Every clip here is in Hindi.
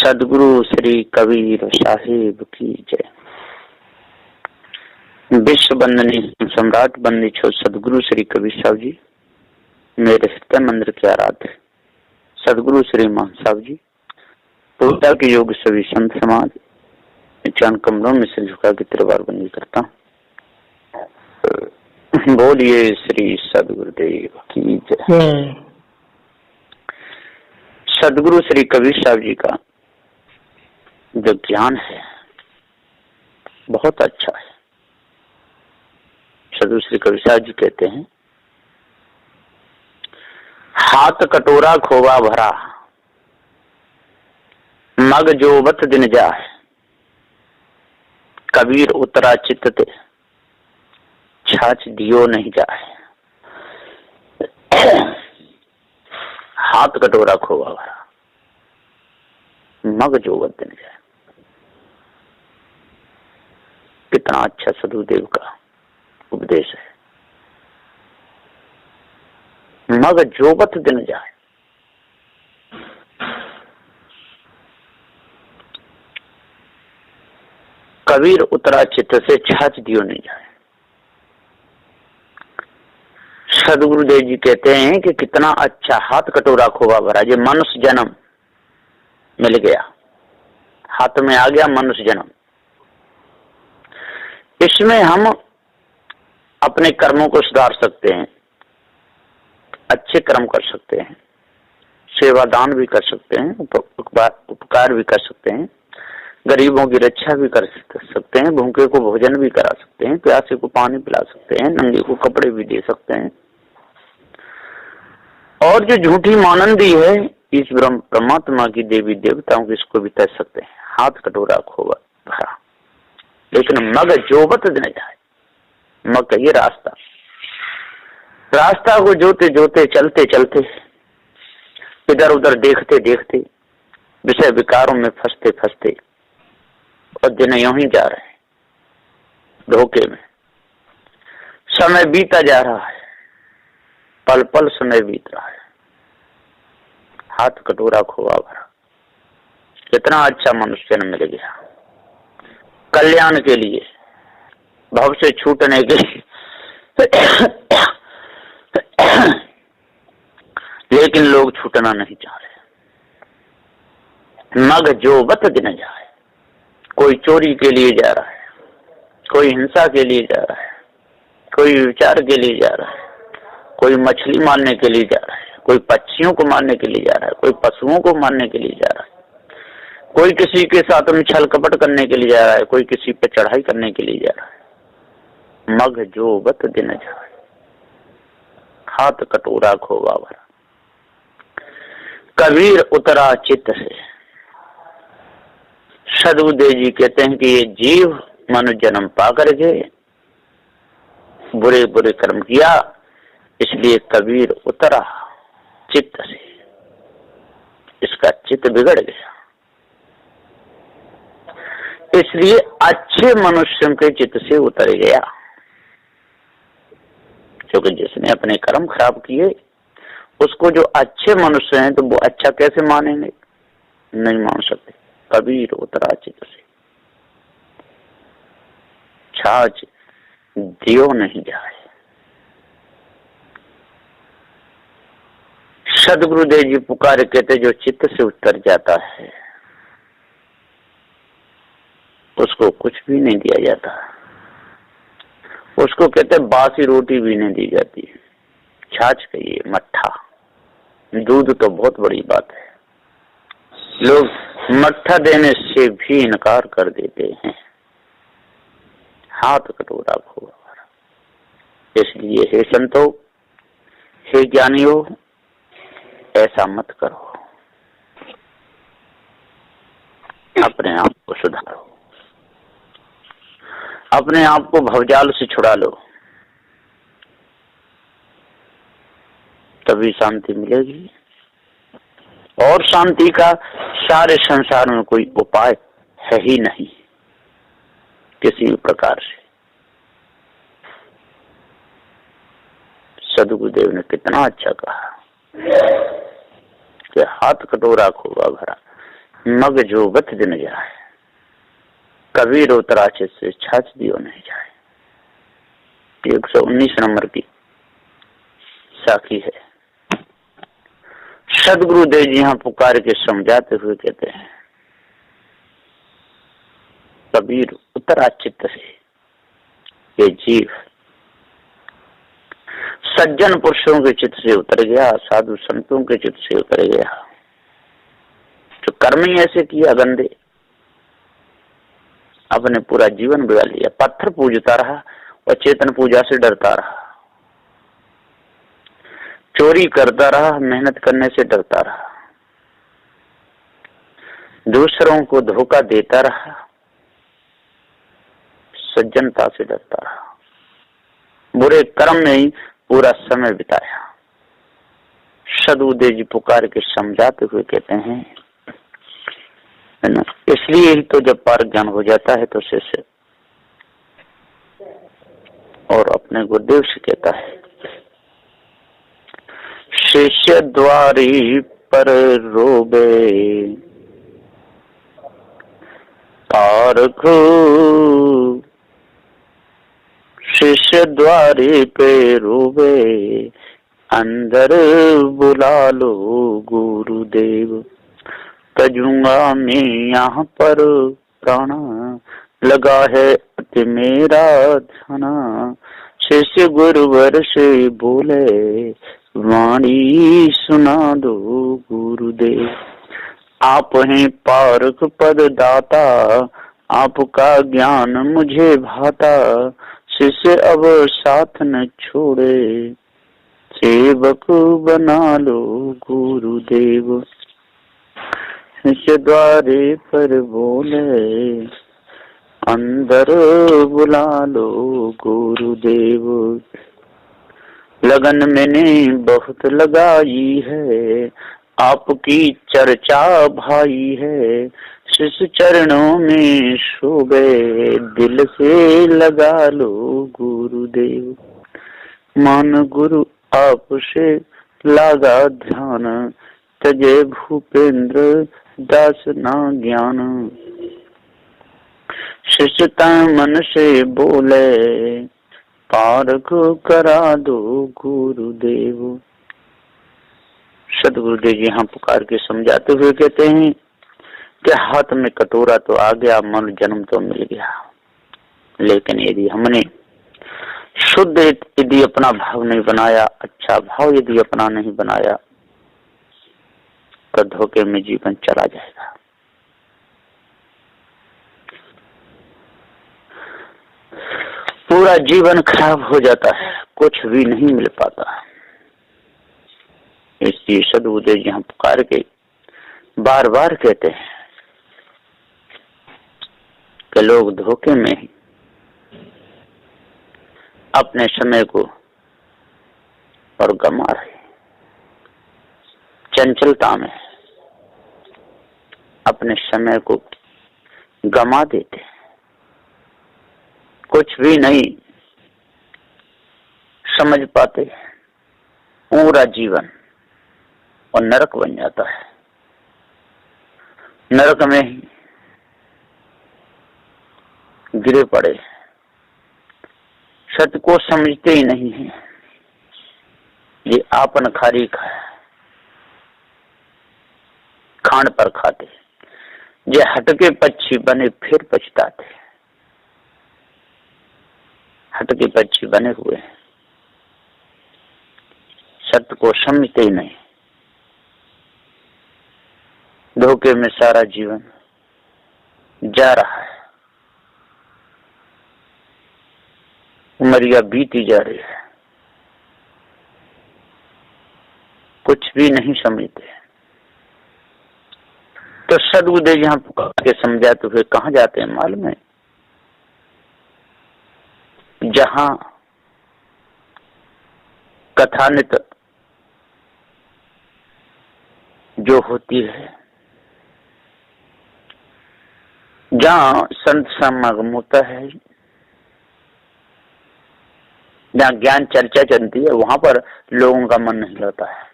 सदगुरु श्री कबीर साहिब की जय। विश्व वंदनीय सम्राट बंदी छो सदगुरु श्री कबीर साहब जी, मेरे हृदय मंदिर के आराध्य सदगुरु श्री मान साहब जी, पूजा के योग सभी संत समाज चरण कमरों में सिर झुका के तिरवार बंदी करता हूँ। बोलिए श्री सदगुरुदेव की जय। सदगुरु श्री कबीर साहब जी का जो ज्ञान है बहुत अच्छा है। सदगुरु श्री कबीर साहब जी कहते हैं, हाथ कटोरा खोवा भरा, मग जोबत दिन जाए, कबीर उतरा चित्त ते, छाछ दियो नहीं जाए। हाथ कटोरा खोवा भरा, मग जोबत दिन जाए। कितना अच्छा सदगुरुदेव का उपदेश है। मग जोबत दिन जाए, कबीर उतरा चित्त से, छाछ दियो नहीं जाए। सदगुरुदेव जी कहते हैं कि कितना अच्छा हाथ कटोरा खोवा भरा। ये मनुष्य जन्म मिल गया, हाथ में आ गया मनुष्य जन्म। इसमें हम अपने कर्मों को सुधार सकते हैं, अच्छे कर्म कर सकते हैं, सेवादान भी कर सकते हैं, उपकार भी कर सकते हैं, गरीबों की रक्षा भी कर सकते हैं, भूखे को भोजन भी करा सकते हैं, प्यासे को पानी पिला सकते हैं, नंगे को कपड़े भी दे सकते हैं। और जो झूठी मानंदी है इस परमात्मा की देवी देवताओं की, इसको भी तज सकते हैं। हाथ कटोरा खोवा भरा, लेकिन मग जोबत दिन जाए। मग ये रास्ता को जोते जोते, चलते चलते, इधर उधर देखते देखते, विषय विकारों में फंसते फंसते, और दिन यूं ही जा रहे हैं धोखे में। समय बीता जा रहा है, पल पल समय बीत रहा है। हाथ कटोरा खोवा भरा, कितना अच्छा मनुष्य ने मिल गया कल्याण के लिए, भव से छूटने के लिए। लेकिन लोग छूटना नहीं चाह रहे। मग जोबत दिन जाए, कोई चोरी के लिए जा रहा है, कोई हिंसा के लिए जा रहा है, कोई विचार के लिए जा रहा है, कोई मछली मारने के लिए जा रहा है, कोई पक्षियों को मारने के लिए जा रहा है, कोई पशुओं को मारने के लिए जा रहा है, कोई किसी के साथ में छल कपट करने के लिए जा रहा है, कोई किसी पे चढ़ाई करने के लिए जा रहा है। मग जोबत दिन जाए, हाथ कटोरा खोवा भरा, कबीर उतरा चित्त से। सदगुरुदेव जी कहते हैं कि ये जीव मनुष्य जन्म पा करके बुरे बुरे कर्म किया, इसलिए कबीर उतरा चित्त से, इसका चित्त बिगड़ गया। इसलिए अच्छे मनुष्यों के चित्त से उतर गया, क्योंकि जिसने अपने कर्म खराब किए उसको जो अच्छे मनुष्य हैं तो वो अच्छा कैसे मानेंगे? नहीं मान सकते। कबीर उतरा चित्त से, छाछ दियो नहीं जाए। सदगुरुदेव जी पुकारे कहते, जो चित्त से उतर जाता है उसको कुछ भी नहीं दिया जाता। उसको कहते बासी रोटी भी नहीं दी जाती। छाछ कहिए, मट्ठा, दूध तो बहुत बड़ी बात है, लोग मट्ठा देने से भी इनकार कर देते हैं। हाथ कटोरा खोवा भरा। इसलिए हे संतो, हे ज्ञानियों, ऐसा मत करो, अपने आप को सुधारो, अपने आप को भवजाल से छुड़ा लो, तभी शांति मिलेगी। और शांति का सारे संसार में कोई उपाय है ही नहीं किसी भी प्रकार से। सदगुरुदेव ने कितना अच्छा कहा कि हाथ कटोरा खोवा भरा, मग जो बत दिन जाए, कबीर उतराचे से छाछ दियो नहीं जाए। 119 नंबर की साखी है। सदगुरुदेव जी यहाँ पुकार के समझाते हुए कहते हैं, कबीर उतरा चित्त से ये जीव सज्जन पुरुषों के चित्त से उतर गया, साधु संतों के चित्त से उतर गया। जो कर्म ही ऐसे किया गंदे, अपने पूरा जीवन बिगा लिया। पत्थर पूजता रहा और चेतन पूजा से डरता रहा, चोरी करता रहा, मेहनत करने से डरता रहा, दूसरों को धोखा देता रहा, सज्जनता से डरता रहा, बुरे कर्म में ही पूरा समय बिताया। सदगुरुदेव जी पुकार के समझाते हुए कहते हैं, है ना, इसलिए ही तो जब पारक ज्ञान हो जाता है तो शिष्य और अपने गुरुदेव से कहता है, शिष्य द्वारी पर रोबे पारख, शिष्य द्वारे पे रोबे अंदर बुला लो गुरुदेव। तजूंगा मैं यहाँ पर प्राण लगा है अति मेरा ध्याना। शिष्य गुरुवर से बोले वाणी सुना दो गुरुदेव। आप हैं पारक पद दाता, आपका ज्ञान मुझे भाता। शिष्य अब साथ न छोड़े, सेवक बना लो गुरुदेव। शिष्य द्वारे पर बोले अंदर बुला लो गुरुदेव। लगन मैंने बहुत लगाई है, आपकी चर्चा भाई है। शिष्य चरणों में शोभे, दिल से लगा लो गुरुदेव। मान गुरु आपसे लागा ध्यान, तजे भूपेंद्र दास ना ज्ञान। शिष्य तन मन से बोले पारक करा दो गुरुदेव। सदगुरुदेव जी यहाँ पुकार के समझाते हुए कहते हैं कि हाथ में कटोरा तो आ गया, मन जन्म तो मिल गया, लेकिन यदि हमने शुद्ध यदि अपना भाव नहीं बनाया, अच्छा भाव यदि अपना नहीं बनाया, तो धोखे में जीवन चला जाएगा। पूरा जीवन खराब हो जाता है, कुछ भी नहीं मिल पाता। इसलिए सदगुरुदेव जी यहाँ पुकार के बार बार कहते हैं कि लोग धोखे में ही अपने समय को और गंवा रहे, चंचलता में अपने समय को गंवा देते, कुछ भी नहीं समझ पाते, पूरा जीवन और नरक बन जाता है। नरक में ही गिरे पड़े, सत्य को समझते ही नहीं है। ये आपन खारी खांड पर खाते, जे हटके पक्षी बने फिर पछताते। हटके पक्षी बने हुए हैं, सत्य को समझते ही नहीं, धोखे में सारा जीवन जा रहा है, उमरिया बीती जा रही है, कुछ भी नहीं समझते। तो सदगुरुदेव यहाँ पुकार के समझाते हुए कहाँ जाते हैं मालूम है? जहां कथानित जो होती है, जहाँ संत समागम होता है, जहाँ ज्ञान चर्चा चलती है, वहां पर लोगों का मन नहीं लगता है।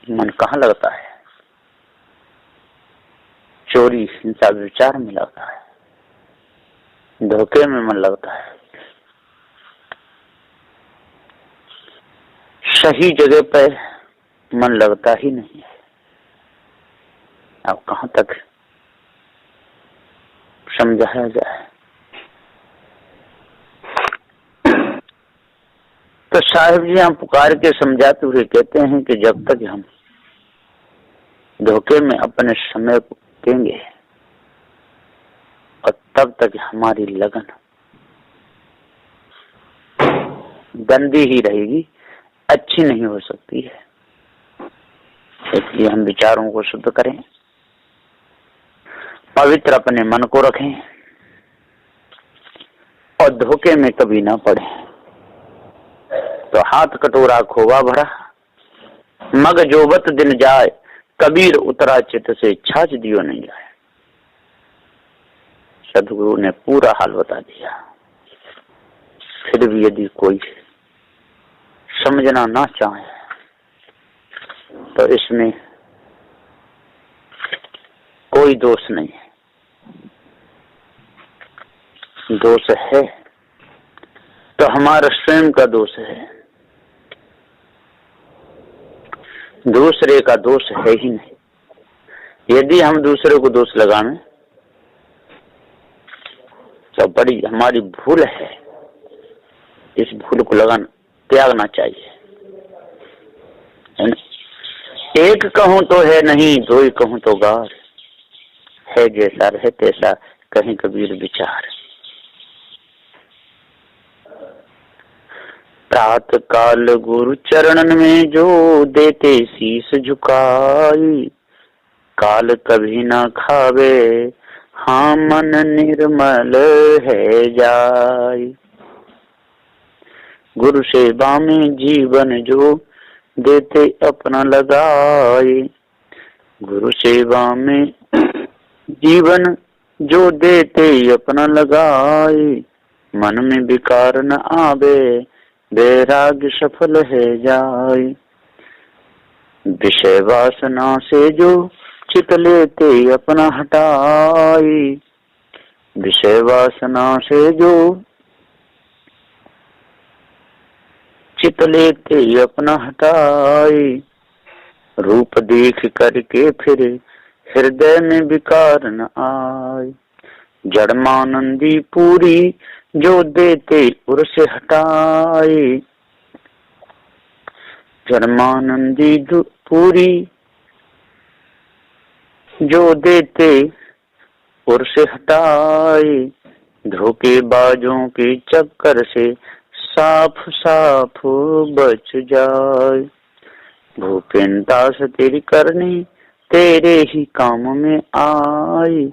मन कहाँ लगता है? चोरी हिंसा विचार में लगता है, धोखे में मन लगता है, सही जगह पर मन लगता ही नहीं है। अब कहाँ तक समझाया जाए। तो साहिब जी हम पुकार के समझाते हुए कहते हैं कि जब तक हम धोखे में अपने समय को देंगे और तब तक हमारी लगन गंदी ही रहेगी, अच्छी नहीं हो सकती है। इसलिए हम विचारों को शुद्ध करें, पवित्र अपने मन को रखें और धोखे में कभी ना पड़े। तो हाथ कटोरा खोवा भरा, मग जोबत दिन जाए, कबीर उतरा चित से, छाछ दियो नहीं जाए। सदगुरु ने पूरा हाल बता दिया। फिर भी यदि कोई समझना ना चाहे तो इसमें कोई दोष नहीं है। दोष है तो हमारा स्वयं का दोष है, दूसरे का दोष है ही नहीं। यदि हम दूसरे को दोष लगाएं तो बड़ी हमारी भूल है। इस भूल को त्यागना चाहिए, है ना? एक कहूं तो है नहीं, दो ही कहूं तो गार है, जैसा रहे तैसा कहीं कबीर विचार। प्रात काल गुरु चरणन में जो देते शीस झुकाई, काल कभी ना खावे हाँ मन निर्मल है जाय। गुरु सेवा में जीवन जो देते अपना लगाए, गुरु सेवा में जीवन जो देते अपना लगाए, मन में विकार न आवे वैराग्य सफल है जाए। विषय वासना से जो चित लेते अपना हटाए, विषय वासना से जो चित लेते अपना हटाए, रूप देख करके फिर हृदय में विकार न आए। जड़मानंदी पूरी जो देते उर से हटाए, जड़मानंदी पूरी जो देते उर से हटाए, धोखेबाजों के चक्कर से साफ साफ बच जाए। भूपेंद्र दास तेरी करनी तेरे ही काम में आए,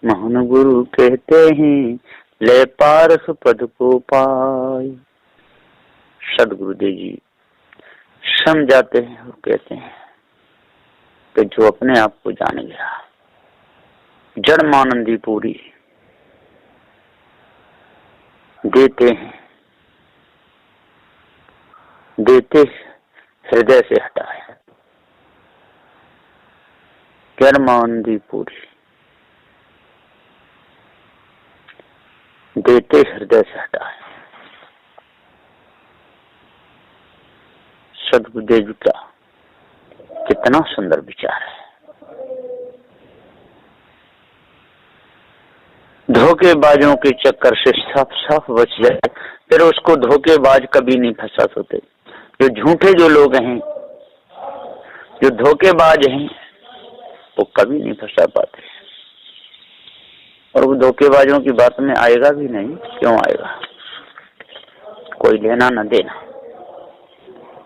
महान गुरु कहते हैं ले पारख पद को पाए। सदगुरुदेव जी समझाते हैं और कहते हैं कि जो अपने आप को जान गया, जड़मानंदी पूरी देते हैं, देते हृदय से हटाए, जड़मानंदी पूरी देते हृदय से हटाए। सदगुरुदेव जी का कितना सुंदर विचार है। धोखेबाजों के चक्कर से साफ साफ बच जाए, फिर उसको धोखेबाज कभी नहीं फंसा सकते। जो झूठे जो लोग हैं, जो धोखेबाज हैं, वो कभी नहीं फंसा पाते और वो धोखेबाजों की बात में आएगा भी नहीं। क्यों आएगा? कोई लेना न देना।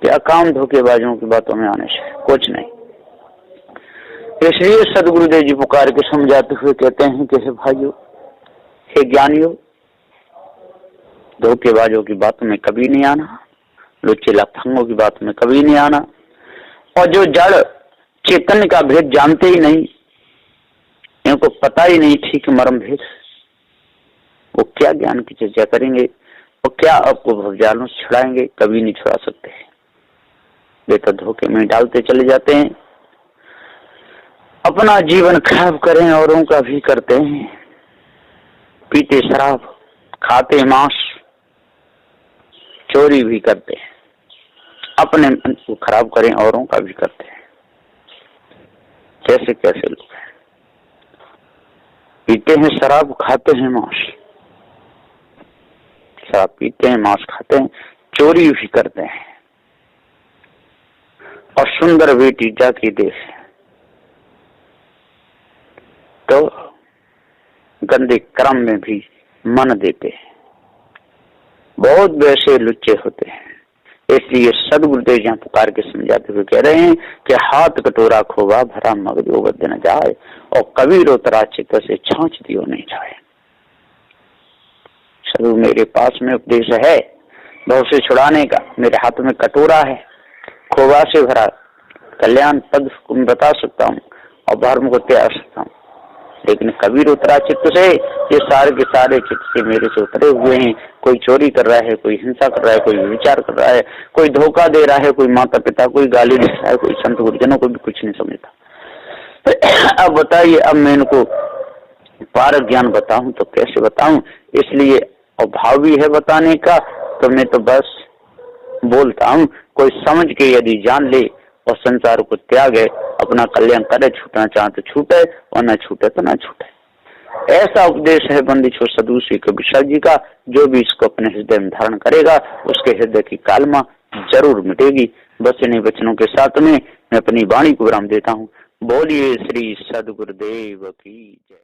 क्या काम धोखेबाजों की बातों में आने से? कुछ नहीं। इसलिए सदगुरुदेव जी पुकार के समझाते हुए कहते हैं कि हे भाइयों, हे ज्ञानियों, धोखेबाजों की बातों में कभी नहीं आना, लुच्चे लफंगों की बात में कभी नहीं आना, और जो जड़ चेतन का भेद जानते ही नहीं, इनको पता ही नहीं ठीक मर्म भेद, वो क्या ज्ञान की चर्चा करेंगे, वो क्या आपको भवजालों से छुड़ाएंगे? कभी नहीं छुड़ा सकते। वे तो धोखे में डालते चले जाते हैं अपना जीवन खराब करें, औरों का भी करते हैं। पीते शराब, खाते मांस, चोरी भी करते हैं, अपने मन को खराब करें, औरों का भी करते हैं। कैसे कैसे लोग हैं, पीते हैं शराब, खाते हैं मांस, शराब पीते हैं, मांस खाते हैं, चोरी भी करते हैं, और सुंदर बेटी जाति देश तो गंदे कर्म में भी मन देते हैं। बहुत वैसे लुच्चे होते हैं। इसलिए सदगुरुदेव यहाँ पुकार के समझाते हुए कह रहे हैं कि हाथ कटोरा खोवा भरा मगजो बद न जाए, और कबीर उतरा चित्त से छाछ दियो नहीं जाए। सदगुरु मेरे पास में उपदेश है बहुत से छुड़ाने का, मेरे हाथ में कटोरा है, खोवा से भरा कल्याण पद बता सकता हूँ और धर्म को त्याग सकता हूँ, लेकिन कबीर उतरा चित्त से, ये सारे के सारे चित्त से मेरे से उतरे हुए हैं। कोई चोरी कर रहा है, कोई हिंसा कर रहा है, कोई विचार कर रहा है, कोई धोखा दे रहा है, कोई माता पिता, कोई गाली दे रहा है, कोई संत गुरुजनों को भी कुछ नहीं समझता। अब बताइए, अब मैं इनको पार ज्ञान बताऊं तो कैसे बताऊं? इसलिए अभाव भी है बताने का, तो मैं तो बस बोलता हूँ। कोई समझ के यदि जान ले और संसार को त्यागे, अपना कल्याण करे, छूटना चाहे तो छूटे और न छूटे तो न छूटे। ऐसा उपदेश है बंदी छोड़ सदगुरु श्री कबीर जी का। जो भी इसको अपने हृदय में धारण करेगा, उसके हृदय की कालमा जरूर मिटेगी। बस इन्हीं वचनों के साथ में मैं अपनी वाणी को विराम देता हूँ। बोलिए श्री सदगुरुदेव की जय।